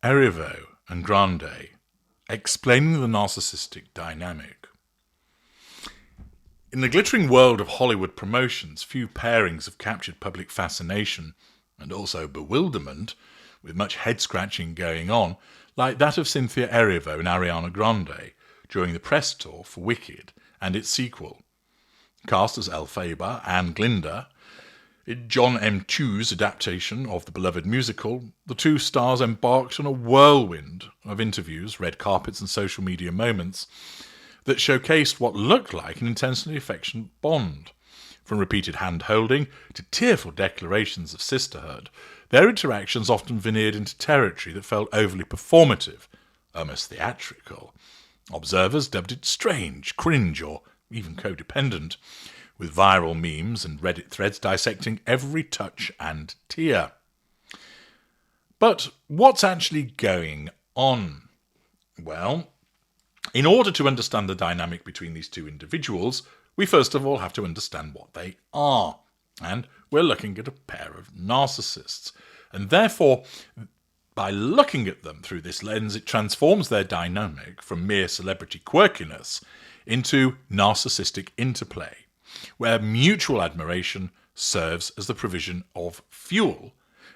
Erivo and Grande, explaining the narcissistic dynamic. In the glittering world of Hollywood promotions, few pairings have captured public fascination and also bewilderment, with much head-scratching going on, like that of Cynthia Erivo and Ariana Grande during the press tour for Wicked and its sequel. Cast as Elphaba and Glinda, in John M. Chu's adaptation of the beloved musical, the two stars embarked on a whirlwind of interviews, red carpets and social media moments that showcased what looked like an intensely affectionate bond. From repeated hand-holding to tearful declarations of sisterhood, their interactions often veneered into territory that felt overly performative, almost theatrical. Observers dubbed it strange, cringe, or even codependent, with viral memes and Reddit threads dissecting every touch and tear. But what's actually going on? Well, in order to understand the dynamic between these two individuals, we first of all have to understand what they are. And we're looking at a pair of narcissists. And therefore, by looking at them through this lens, it transforms their dynamic from mere celebrity quirkiness into narcissistic interplay, where mutual admiration serves as the provision of fuel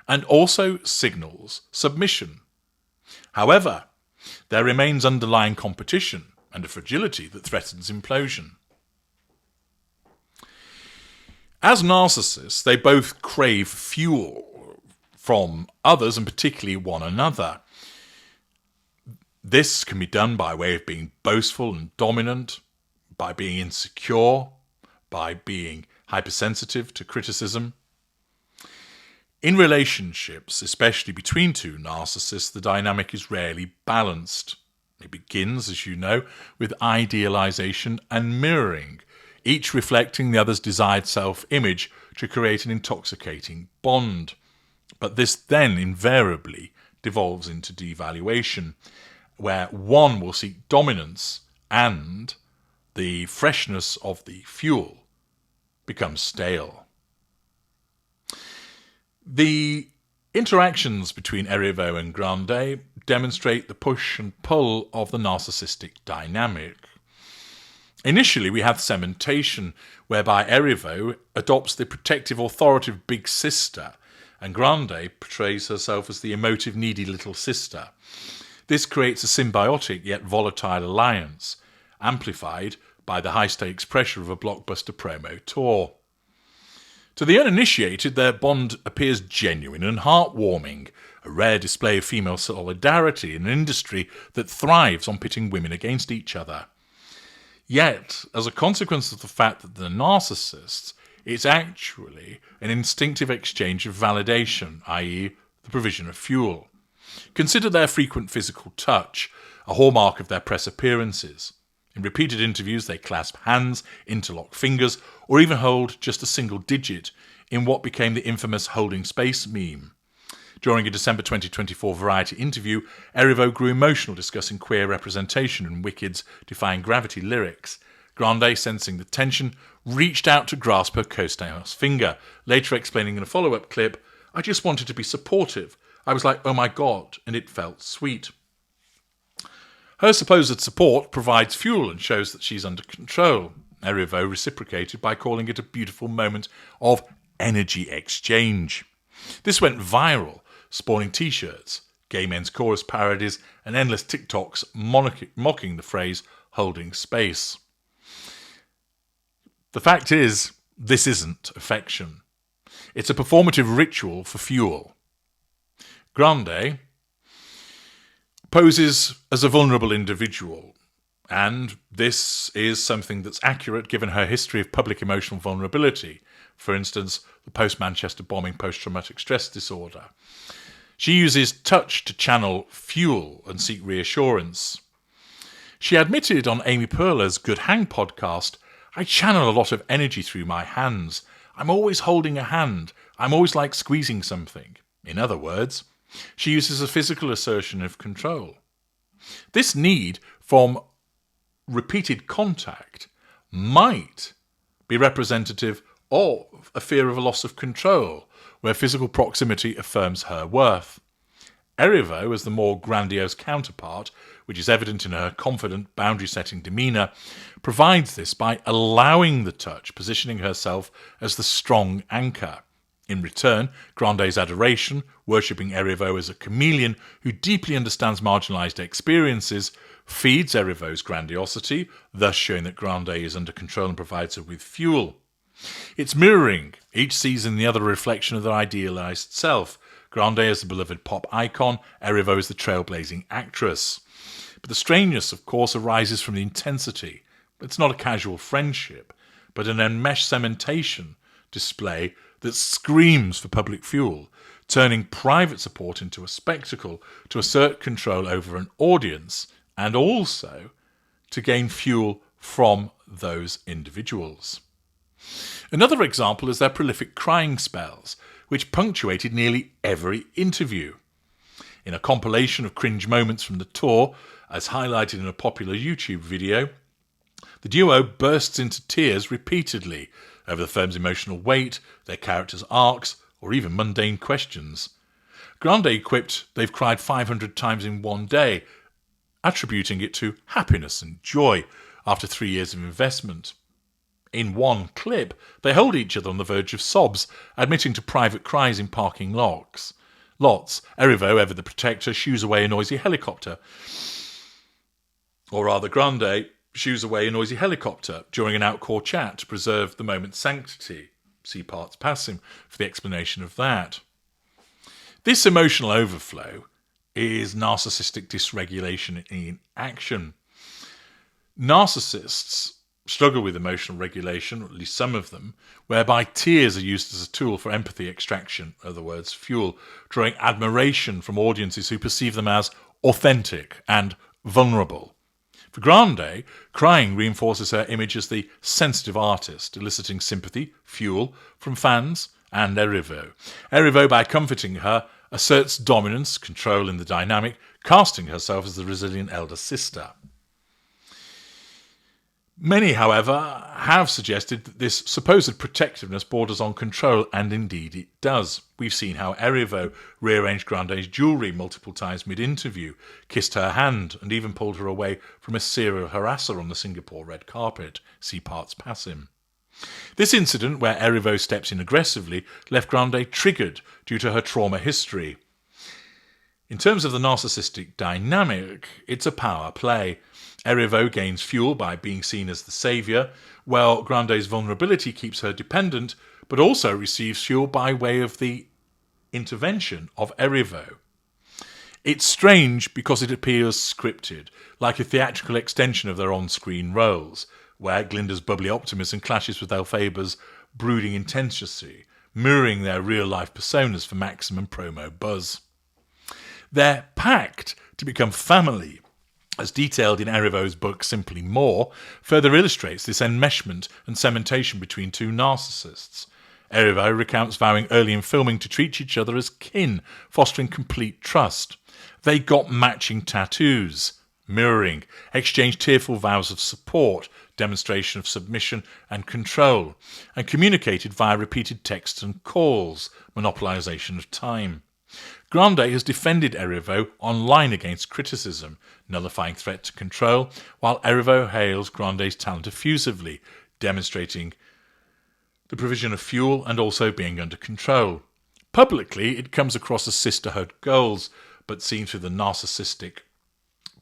and also signals submission. However, there remains underlying competition and a fragility that threatens implosion. As narcissists, they both crave fuel from others and particularly one another. This can be done by way of being boastful and dominant, by being insecure, by being hypersensitive to criticism. In relationships, especially between two narcissists, the dynamic is rarely balanced. It begins, as you know, with idealization and mirroring, each reflecting the other's desired self-image to create an intoxicating bond. But this then invariably devolves into devaluation, where one will seek dominance and the freshness of the fuel becomes stale. The interactions between Erivo and Grande demonstrate the push and pull of the narcissistic dynamic. Initially, we have cementation, whereby Erivo adopts the protective, authoritative big sister, and Grande portrays herself as the emotive, needy little sister. This creates a symbiotic yet volatile alliance, amplified by the high-stakes pressure of a blockbuster promo tour. To the uninitiated, their bond appears genuine and heartwarming, a rare display of female solidarity in an industry that thrives on pitting women against each other. Yet, as a consequence of the fact that they're narcissists, it's actually an instinctive exchange of validation, i.e. the provision of fuel. Consider their frequent physical touch, a hallmark of their press appearances. In repeated interviews, they clasp hands, interlock fingers, or even hold just a single digit in what became the infamous holding space meme. During a December 2024 Variety interview, Erivo grew emotional discussing queer representation in Wicked's Defying Gravity lyrics. Grande, sensing the tension, reached out to grasp her co-star's finger, later explaining in a follow-up clip, "I just wanted to be supportive. I was like, oh my God, and it felt sweet." Her supposed support provides fuel and shows that she's under control. Erivo reciprocated by calling it a beautiful moment of energy exchange. This went viral, spawning t-shirts, gay men's chorus parodies, and endless TikToks mocking the phrase holding space. The fact is, this isn't affection. It's a performative ritual for fuel. Grande poses as a vulnerable individual, and this is something that's accurate given her history of public emotional vulnerability. For instance, the post-Manchester bombing post-traumatic stress disorder. She uses touch to channel fuel and seek reassurance. She admitted on Amy Poehler's Good Hang podcast, "I channel a lot of energy through my hands. I'm always holding a hand. I'm always like squeezing something." In other words, she uses a physical assertion of control. This need from repeated contact might be representative of a fear of a loss of control, where physical proximity affirms her worth. Erivo, as the more grandiose counterpart, which is evident in her confident, boundary-setting demeanour, provides this by allowing the touch, positioning herself as the strong anchor. In return, Grande's adoration, worshipping Erivo as a chameleon who deeply understands marginalised experiences, feeds Erivo's grandiosity, thus showing that Grande is under control and provides her with fuel. It's mirroring. Each sees in the other a reflection of their idealised self. Grande as the beloved pop icon, Erivo as the trailblazing actress. But the strangeness, of course, arises from the intensity. It's not a casual friendship, but an enmeshed cementation display that screams for public fuel, turning private support into a spectacle to assert control over an audience and also to gain fuel from those individuals. Another example is their prolific crying spells, which punctuated nearly every interview. In a compilation of cringe moments from the tour, as highlighted in a popular YouTube video, the duo bursts into tears repeatedly over the firm's emotional weight, their characters' arcs, or even mundane questions. Grande quipped they've cried 500 times in one day, attributing it to happiness and joy after 3 years of investment. In one clip, they hold each other on the verge of sobs, admitting to private cries in parking lots. Erivo, ever the protector, shoos away a noisy helicopter. Or rather, Grande shoos away a noisy helicopter during an outdoor chat to preserve the moment's sanctity. See parts passing for the explanation of that. This emotional overflow is narcissistic dysregulation in action. Narcissists struggle with emotional regulation, or at least some of them, whereby tears are used as a tool for empathy extraction, in other words, fuel, drawing admiration from audiences who perceive them as authentic and vulnerable. For Grande, crying reinforces her image as the sensitive artist, eliciting sympathy, fuel, from fans and Erivo. Erivo, by comforting her, asserts dominance, control in the dynamic, casting herself as the resilient elder sister. Many, however, have suggested that this supposed protectiveness borders on control, and indeed it does. We've seen how Erivo rearranged Grande's jewellery multiple times mid-interview, kissed her hand, and even pulled her away from a serial harasser on the Singapore red carpet. See parts passing. This incident, where Erivo steps in aggressively, left Grande triggered due to her trauma history. In terms of the narcissistic dynamic, it's a power play. Erivo gains fuel by being seen as the saviour, while Grande's vulnerability keeps her dependent, but also receives fuel by way of the intervention of Erivo. It's strange because it appears scripted, like a theatrical extension of their on-screen roles, where Glinda's bubbly optimism clashes with Elphaba's brooding intensity, mirroring their real-life personas for maximum promo buzz. They're packed to become family, as detailed in Erivo's book Simply More, further illustrates this enmeshment and cementation between two narcissists. Erivo recounts vowing early in filming to treat each other as kin, fostering complete trust. They got matching tattoos, mirroring, exchanged tearful vows of support, demonstration of submission and control, and communicated via repeated texts and calls, monopolization of time. Grande has defended Erivo online against criticism, nullifying threat to control, while Erivo hails Grande's talent effusively, demonstrating the provision of fuel and also being under control. Publicly, it comes across as sisterhood goals, but seen through the narcissistic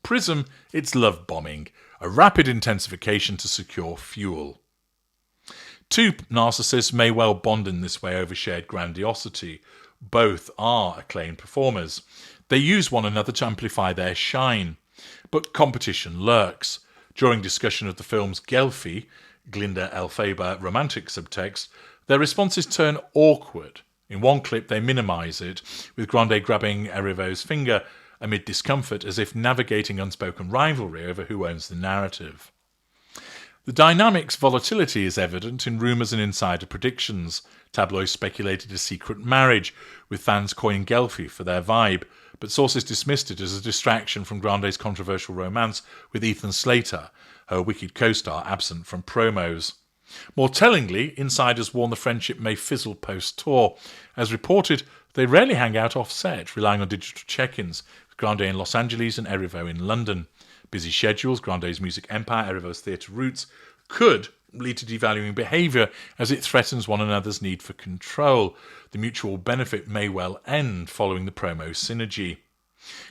prism, it's love bombing, a rapid intensification to secure fuel. Two narcissists may well bond in this way over shared grandiosity. Both are acclaimed performers. They use one another to amplify their shine. But competition lurks. During discussion of the film's Gelfi, Glinda Elphaba romantic subtext, their responses turn awkward. In one clip they minimise it, with Grande grabbing Erivo's finger amid discomfort as if navigating unspoken rivalry over who owns the narrative. The dynamic's volatility is evident in rumours and insider predictions. Tabloids speculated a secret marriage, with fans coining Gelfi for their vibe, but sources dismissed it as a distraction from Grande's controversial romance with Ethan Slater, her Wicked co-star absent from promos. More tellingly, insiders warn the friendship may fizzle post-tour. As reported, They rarely hang out off-set, relying on digital check-ins, with Grande in Los Angeles and Erivo in London. Busy schedules, Grande's music empire, Erivo's theatre roots, could lead to devaluing behaviour as it threatens one another's need for control. The mutual benefit may well end following the promo synergy.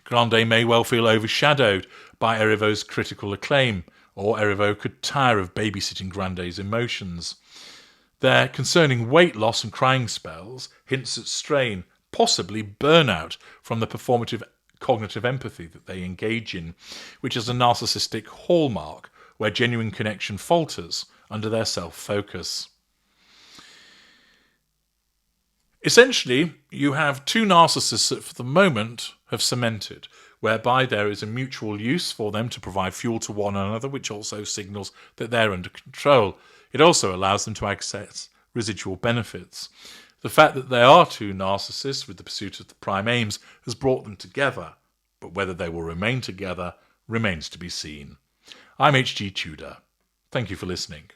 Grande may well feel overshadowed by Erivo's critical acclaim, or Erivo could tire of babysitting Grande's emotions. Their concerning weight loss and crying spells hints at strain, possibly burnout from the performative cognitive empathy that they engage in, which is a narcissistic hallmark where genuine connection falters under their self-focus. Essentially, you have two narcissists that for the moment have cemented, whereby there is a mutual use for them to provide fuel to one another, which also signals that they're under control. It also allows them to access residual benefits. The fact that they are two narcissists with the pursuit of the prime aims has brought them together, but whether they will remain together remains to be seen. I'm HG Tudor. Thank you for listening.